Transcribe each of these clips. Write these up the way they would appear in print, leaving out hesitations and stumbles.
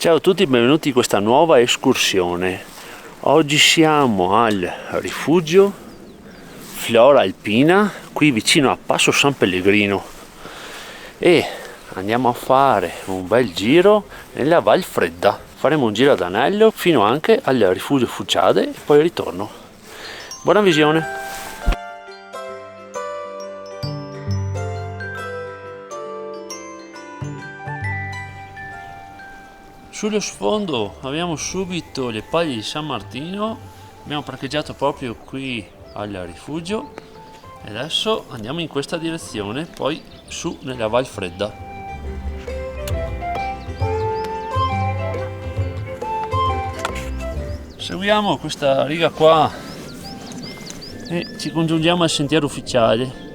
Ciao a tutti, benvenuti in questa nuova escursione. Oggi siamo al rifugio Flora Alpina, qui vicino a Passo San Pellegrino, e andiamo a fare un bel giro nella Val Fredda. Faremo un giro ad anello fino anche al rifugio Fucciade e poi ritorno. Buona visione! Sullo sfondo abbiamo subito le paglie di San Martino, abbiamo parcheggiato proprio qui al rifugio e adesso andiamo in questa direzione, poi su nella Val Fredda. Seguiamo questa riga qua e ci congiungiamo al sentiero ufficiale.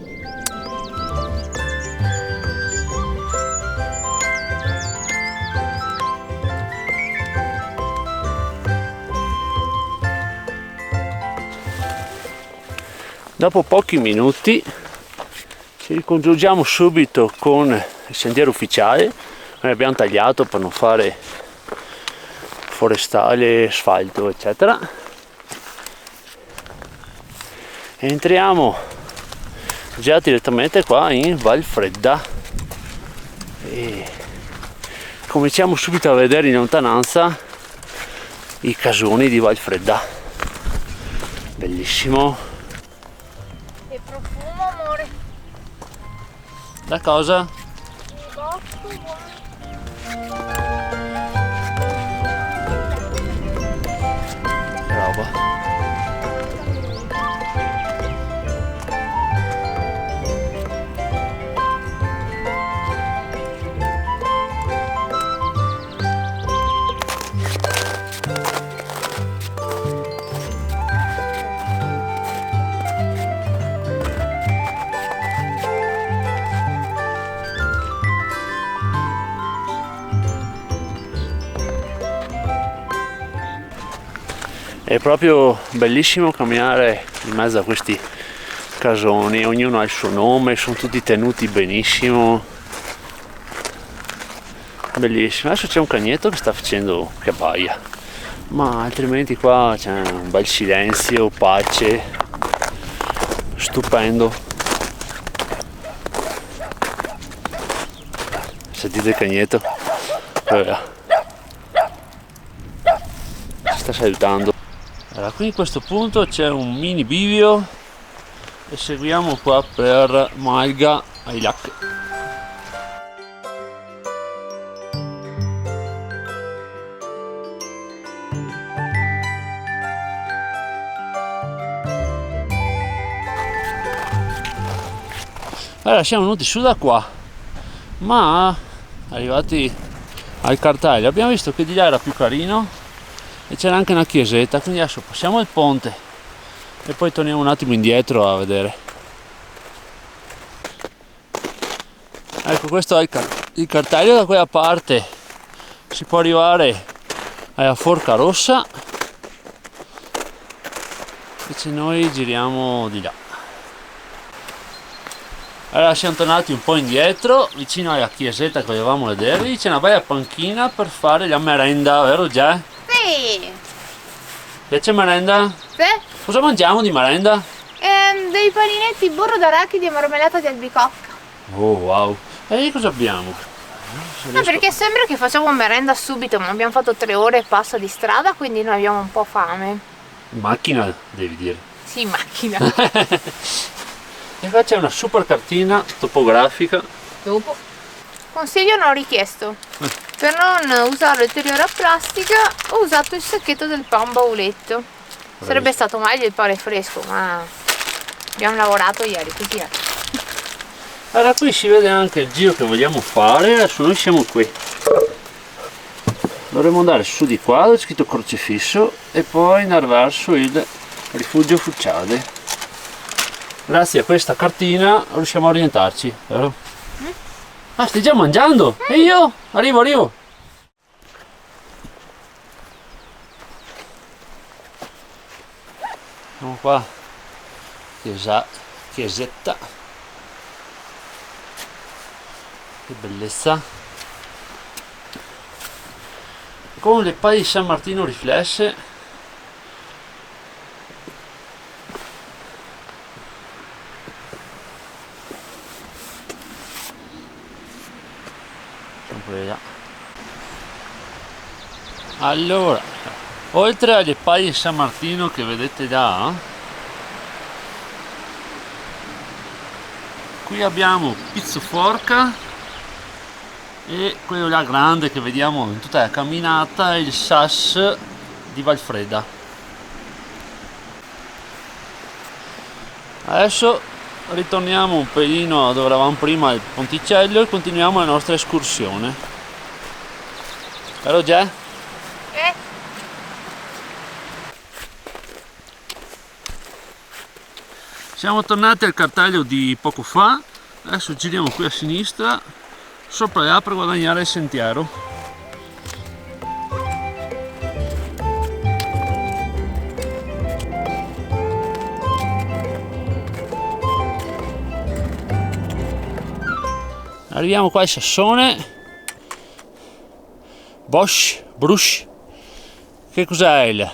Dopo pochi minuti ci ricongiungiamo subito con il sentiero ufficiale. Noi abbiamo tagliato per non fare forestale, asfalto eccetera, e entriamo già direttamente qua in Val Fredda e cominciamo subito a vedere in lontananza i casoni di Val Fredda. Bellissimo. Che profumo, amore. Da cosa? Il bosco, guarda. Roba. È proprio bellissimo camminare in mezzo a questi casoni, ognuno ha il suo nome, sono tutti tenuti benissimo. Bellissimo. Adesso c'è un cagnetto che sta facendo che abbaia, ma altrimenti qua c'è un bel silenzio, pace, stupendo. Sentite il cagnetto? Si sta salutando. Allora, qui in questo punto c'è un mini bivio e seguiamo qua per Malga ai Lac. Allora siamo venuti su da qua, ma arrivati al cartello abbiamo visto che di là era più carino e c'era anche una chiesetta, quindi adesso passiamo il ponte e poi torniamo un attimo indietro a vedere. Ecco, questo è il cartello. Da quella parte si può arrivare alla Forca Rossa, invece noi giriamo di là. Allora siamo tornati un po' indietro, vicino alla chiesetta che volevamo vedere. C'è una bella panchina per fare la merenda, vero Già? Sì. Piace merenda? Sì. Cosa mangiamo di merenda? Dei paninetti, burro d'arachidi e marmellata di albicocca. Oh wow! E lì cosa abbiamo? No, perché sembra che facciamo merenda subito, ma abbiamo fatto 3 ore e passa di strada, quindi noi abbiamo un po' fame. Macchina, devi dire. Sì, in macchina. E qua c'è una super cartina topografica. Dopo. Consiglio non richiesto. Per non usare ulteriore plastica ho usato il sacchetto del pan bauletto. Sarebbe stato meglio il pane fresco, ma abbiamo lavorato ieri, così è. Allora qui si vede anche il giro che vogliamo fare. Adesso noi siamo qui. Dovremmo andare su di qua dove c'è scritto crocifisso e poi andare verso il rifugio Fucciade. Grazie a questa cartina riusciamo a orientarci, vero? Ah, stai già mangiando? E io? Arrivo! Siamo qua, chiesetta. Che bellezza. con le palle di San Martino riflesse. Sempre là. Allora, oltre alle palle di San Martino che vedete là, qui abbiamo pizzoforca e quello là grande che vediamo in tutta la camminata è il sas di Valfredda. Adesso ritorniamo un pelino dove eravamo prima al ponticello e continuiamo la nostra escursione. Vero Gè? Siamo tornati al cartello di poco fa, adesso giriamo qui a sinistra sopra là per guadagnare il sentiero. Arriviamo qua al Sassone, Brush, che cos'è il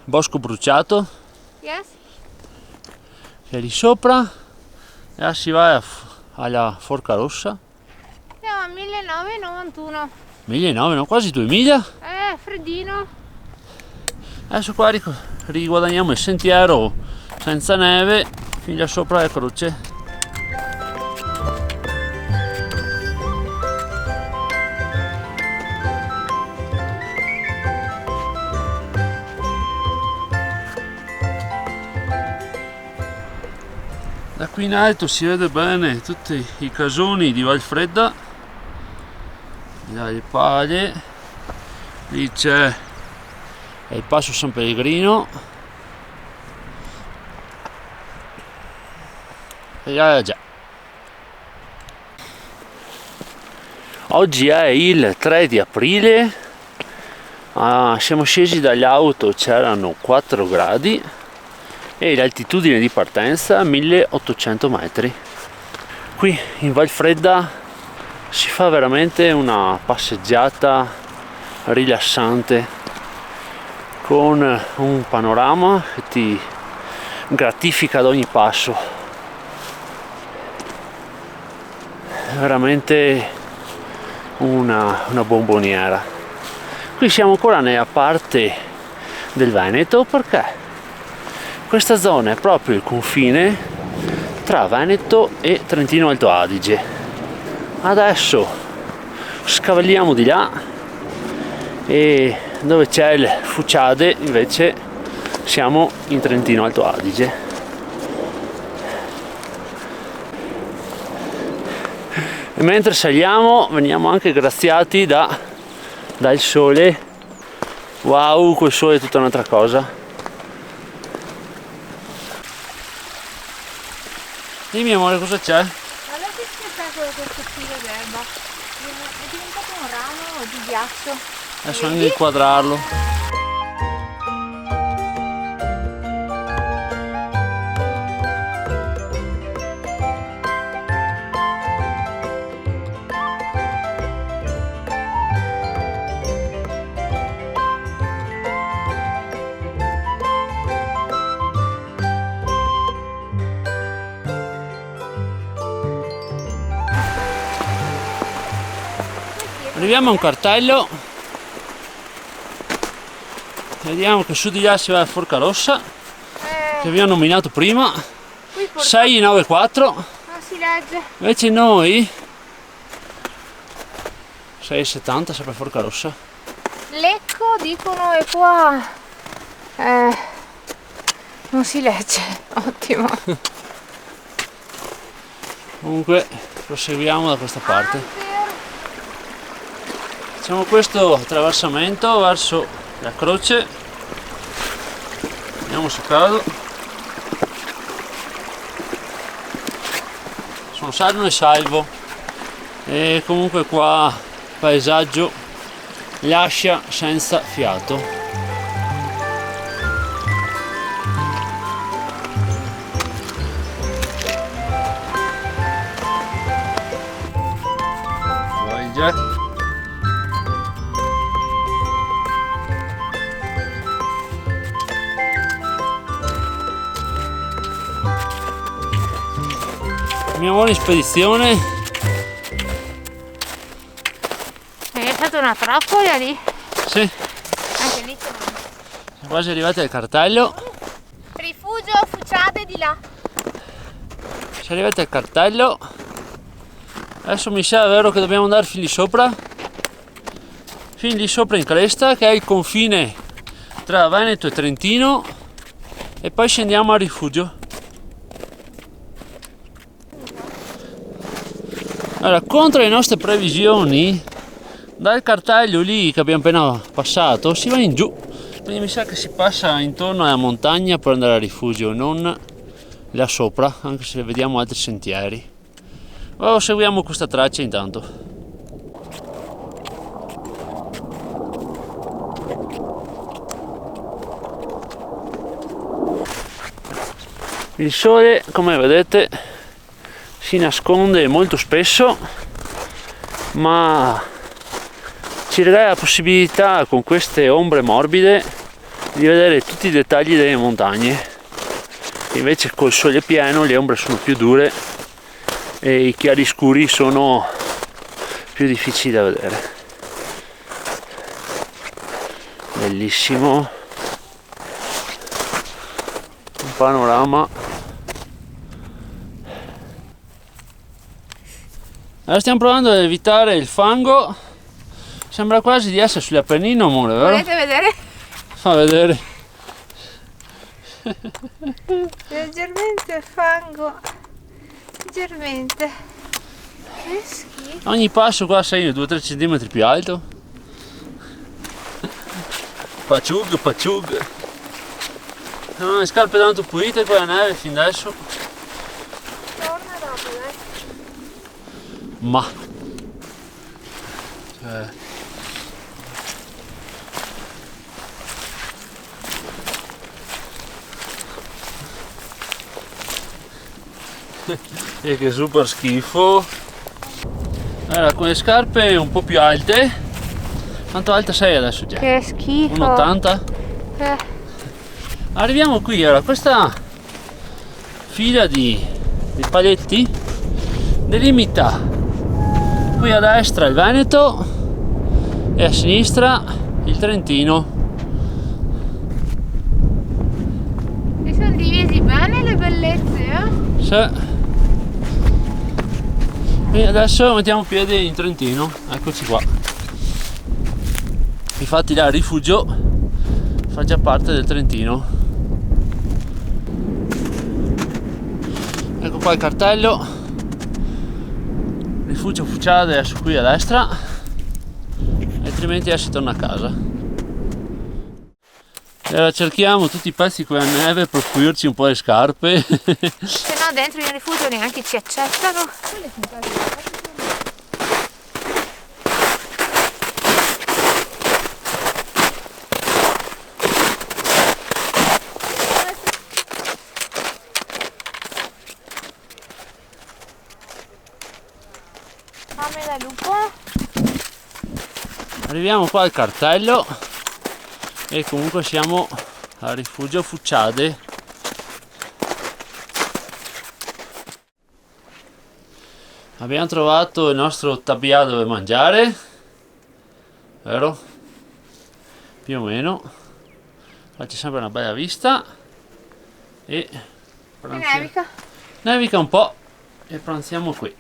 bosco bruciato? Yes. Che è lì sopra, e si va alla Forca Rossa. Siamo a 1991. 1900, quasi 2000. Freddino. Adesso qua riguadagniamo il sentiero senza neve fin là sopra la croce. Da qui in alto si vede bene tutti i casoni di Valfredda, là le paglie, lì c'è il passo San Pellegrino e là già. Oggi è il 3 di aprile, siamo scesi dall'auto, c'erano 4 gradi e l'altitudine di partenza 1800 metri. Qui in Valfredda si fa veramente una passeggiata rilassante con un panorama che ti gratifica ad ogni passo. È veramente una bomboniera. Qui siamo ancora nella parte del Veneto perché questa zona è proprio il confine tra Veneto e Trentino Alto Adige. Adesso scavalliamo di là e dove c'è il Fuciade invece siamo in Trentino Alto Adige. E mentre saliamo veniamo anche graziati dal sole. Wow, quel sole è tutta un'altra cosa. Dimmi amore, cosa c'è? Guarda che spettacolo questo filo d'erba. È diventato un ramo di ghiaccio. Adesso anche inquadrarlo. Arriviamo a un cartello, vediamo che su di là si va a Forca Rossa, che abbiamo nominato prima, 694, non si legge. invece noi 670 sempre a Forca Rossa. Lecco dicono è qua. Non si legge, ottimo. Comunque proseguiamo da questa parte. Facciamo questo attraversamento verso la croce, andiamo su caso, sono sano e salvo e comunque qua il paesaggio lascia senza fiato. Vai già. mio amore in spedizione. Hai lasciato una trappola lì? Sì, Anche lì c'è siamo quasi arrivati al cartello. rifugio Fucciate di là. Siamo arrivati al cartello. Adesso mi sa vero che dobbiamo andare fin lì sopra. Fin lì sopra in cresta, che è il confine tra Veneto e Trentino. E poi scendiamo al rifugio. Allora, contro le nostre previsioni, dal cartello lì che abbiamo appena passato si va in giù, quindi mi sa che si passa intorno alla montagna per andare al rifugio, non là sopra, anche se vediamo altri sentieri. O seguiamo questa traccia intanto. Il sole, come vedete, si nasconde molto spesso, ma ci regala la possibilità con queste ombre morbide di vedere tutti i dettagli delle montagne. Invece col sole pieno le ombre sono più dure e i chiaroscuri sono più difficili da vedere. Bellissimo, un panorama. Allora stiamo provando ad evitare il fango. Sembra quasi di essere sull'Appennino, amore, vero? Volete vedere? Fa vedere. Leggermente fango. Leggermente. Che schifo. Ogni passo qua sei 2-3 cm più alto. Paciug, paciug. No, le scarpe tanto pulite con la neve fin adesso. Torna dopo, dai. Ma cioè, e che super schifo. Allora, con le scarpe un po' più alte. Quanto alta sei adesso, già? Che schifo. 1,80? Arriviamo qui, allora, questa fila di paletti delimita qui a destra il Veneto e a sinistra il Trentino. Si sono divisi bene le bellezze, eh? Sì. E adesso mettiamo piede in Trentino, eccoci qua. Infatti là il rifugio fa già parte del Trentino. Ecco qua il cartello. Rifugio Fucciate adesso qui a destra, altrimenti si torna a casa. E allora cerchiamo tutti i pezzi con la neve per pulirci un po' le scarpe. Se no dentro il rifugio neanche ci accettano. Fammi la lupo. Arriviamo qua al cartello e comunque siamo al rifugio Fucciate. Abbiamo trovato il nostro tabià dove mangiare, vero? Più o meno. Qua c'è sempre una bella vista e Nevica. nevica un po' e pranziamo qui.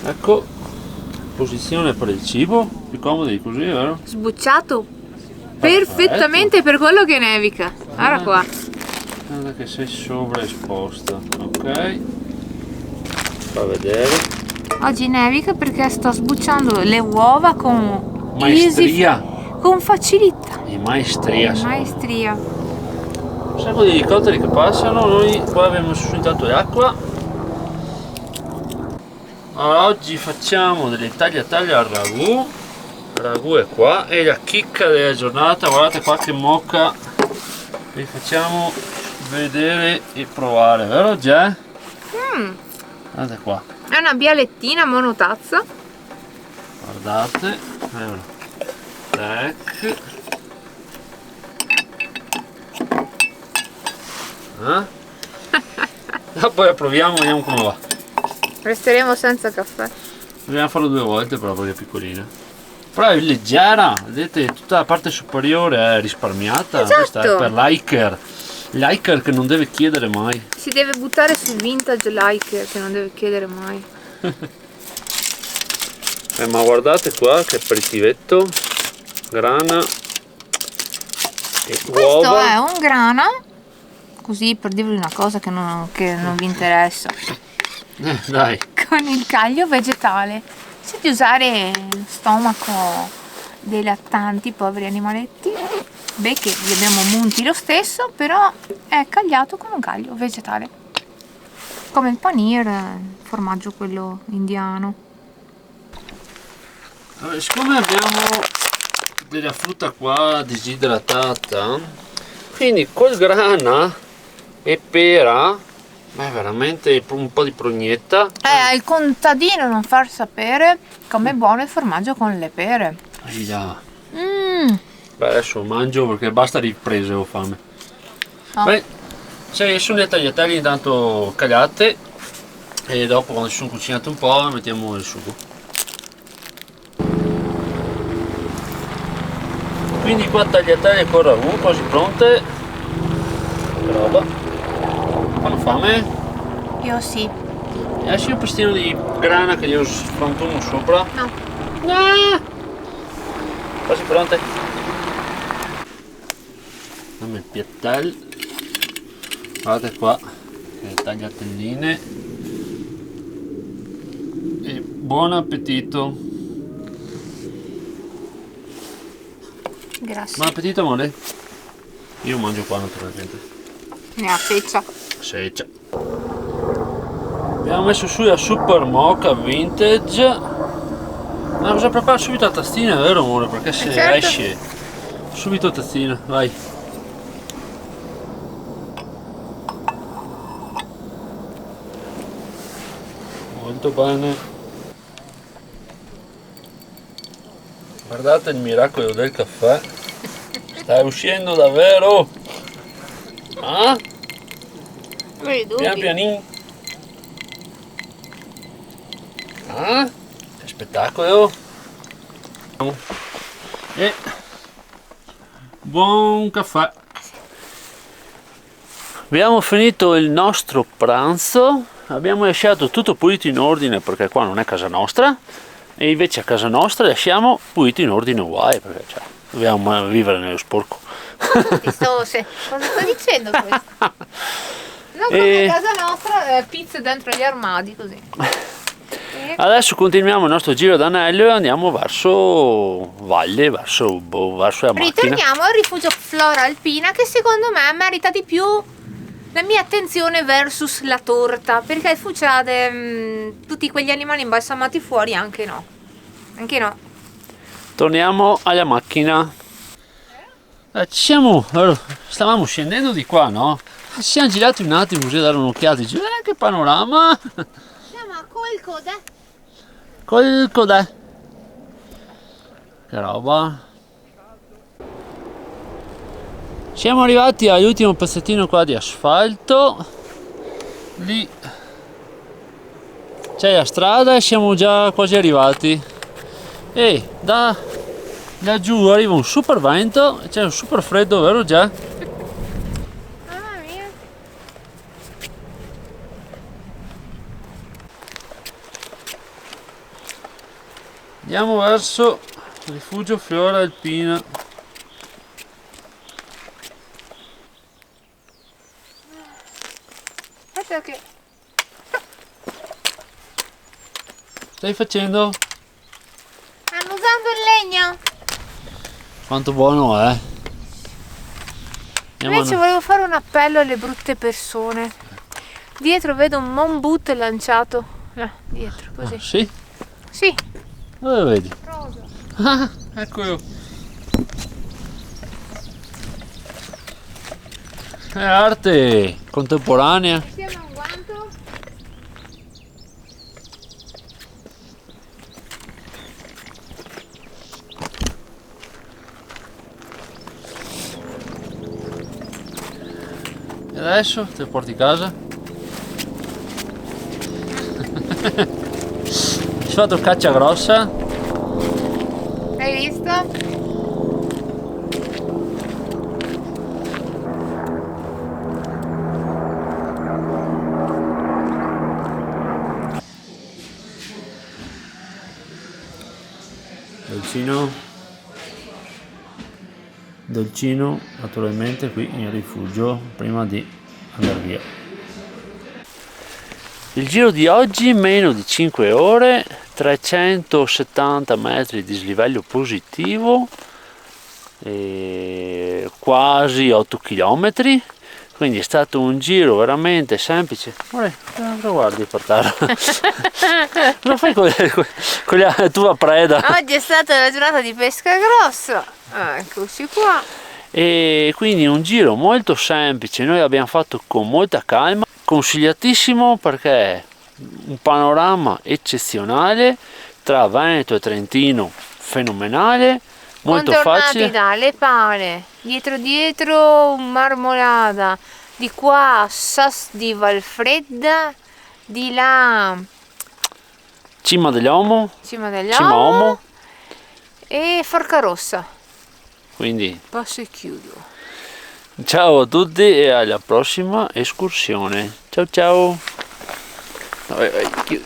Ecco, posizione per il cibo, più comodo di così, vero? Sbucciato perfettamente per quello che nevica. Guarda qua. Guarda che sei sovraesposta, ok? Fa vedere. Oggi nevica perché sto sbucciando le uova con Maestria. con facilità. E maestria. Maestria. Un sacco di elicotteri che passano, noi qua abbiamo messo su intanto l'acqua. Allora, oggi facciamo delle tagliatelle al ragù. Il ragù è qua e la chicca della giornata, guardate qua che mocca. Vi facciamo vedere e provare, vero Gè? Guardate qua. È una bialettina monotazza. Guardate. Allora. Tac. Poi proviamo, vediamo come va. Resteremo senza caffè. Dobbiamo farlo 2 volte però perché è piccolina. Però è leggera, vedete, tutta la parte superiore è risparmiata. Esatto. Questa è per l'hiker. L'hiker che non deve chiedere mai. Si deve buttare sul vintage like che non deve chiedere mai. Ma guardate qua che aperitivetto, grana e Questo uova. è un grana, così per dirvi una cosa che non vi interessa. Dai. Con il caglio vegetale. Invece di usare lo stomaco dei lattanti, poveri animaletti, beh, che li abbiamo munti lo stesso, però è cagliato con un caglio vegetale. Come il paneer, il formaggio quello indiano. Allora, siccome abbiamo della frutta qua disidratata, quindi col grana e pera, ma è veramente un po' di prognetta. Al contadino non far sapere com'è buono il formaggio con le pere. Già. Mmm. Beh, adesso mangio perché basta riprese, ho fame. Oh. Beh, se sono le tagliatelle intanto cagliate e dopo quando si sono cucinate un po' mettiamo il sugo. Quindi qua tagliatelle con ragù quasi pronte. Che roba. Fanno fame. Io sì. E adesso un pestino di grana che io sfrantumo sopra. No. Ah! Quasi pronte. Dammi il piattel. Guardate qua le tagliatelline. E buon appetito. Grazie. Buon appetito amore. Io mangio qua naturalmente. Ne ha feccia. Seccia. Abbiamo messo su la Super Mocha Vintage. Ma bisogna preparare subito la tastina, è vero amore? Perché se certo. esce subito tastina, vai. Molto bene. Guardate il miracolo del caffè. Sta uscendo davvero. Ah? Pian pianino. Ah? Che spettacolo. E buon caffè. Abbiamo finito il nostro pranzo. Abbiamo lasciato tutto pulito in ordine perché qua non è casa nostra. E invece a casa nostra lasciamo pulito in ordine uguale perché cioè, dobbiamo vivere nello sporco. Cosa sto dicendo questo? Non come a casa nostra, pizze dentro gli armadi così. Adesso continuiamo il nostro giro d'anello e andiamo verso valle, verso la macchina. Ritorniamo al rifugio Flora Alpina che secondo me merita di più la mia attenzione versus la torta, perché il fuciade, tutti quegli animali imbalsamati fuori, anche no. Anche no. Torniamo alla macchina. Allora, stavamo scendendo di qua, no? Ci siamo girati un attimo così a dare un'occhiata, dice, che panorama! Siamo a Colcode. Col codè. Che roba. Siamo arrivati all'ultimo pezzettino qua di asfalto. Lì c'è la strada e siamo già quasi arrivati. E da laggiù arriva un super vento e c'è un super freddo, vero già? Mamma mia. Andiamo verso il rifugio Flora Alpina. Aspetta che... Stai facendo? Stanno usando il legno. Quanto buono è. Invece volevo fare un appello alle brutte persone. Dietro vedo un mon boot lanciato. Là, dietro, così. Ah, sì? Sì. Dove vedi? Rosa. Ah, eccolo. È arte contemporanea. Insieme a un guanto. E adesso te lo porti a casa? Hai fatto caccia grossa? Hai visto? Dolcino naturalmente qui in rifugio prima di andare via. Il giro di oggi meno di 5 ore, 370 metri di dislivello positivo e quasi 8 km, quindi è stato un giro veramente semplice. Cosa guardi per terra? Cosa fai con la tua preda? Oggi è stata la giornata di pesca grossa, eccoci qua. E quindi un giro molto semplice, noi abbiamo fatto con molta calma, consigliatissimo perché è un panorama eccezionale tra Veneto e Trentino, fenomenale, molto facile. dalle Pale, dietro Marmolada, di qua Sas di Valfredda, di là Cima degli Omo, Cima degli Cima Omo, e Forcarossa. quindi Passo e chiudo. ciao a tutti e alla prossima escursione. Ciao ciao. Vai, chiudi.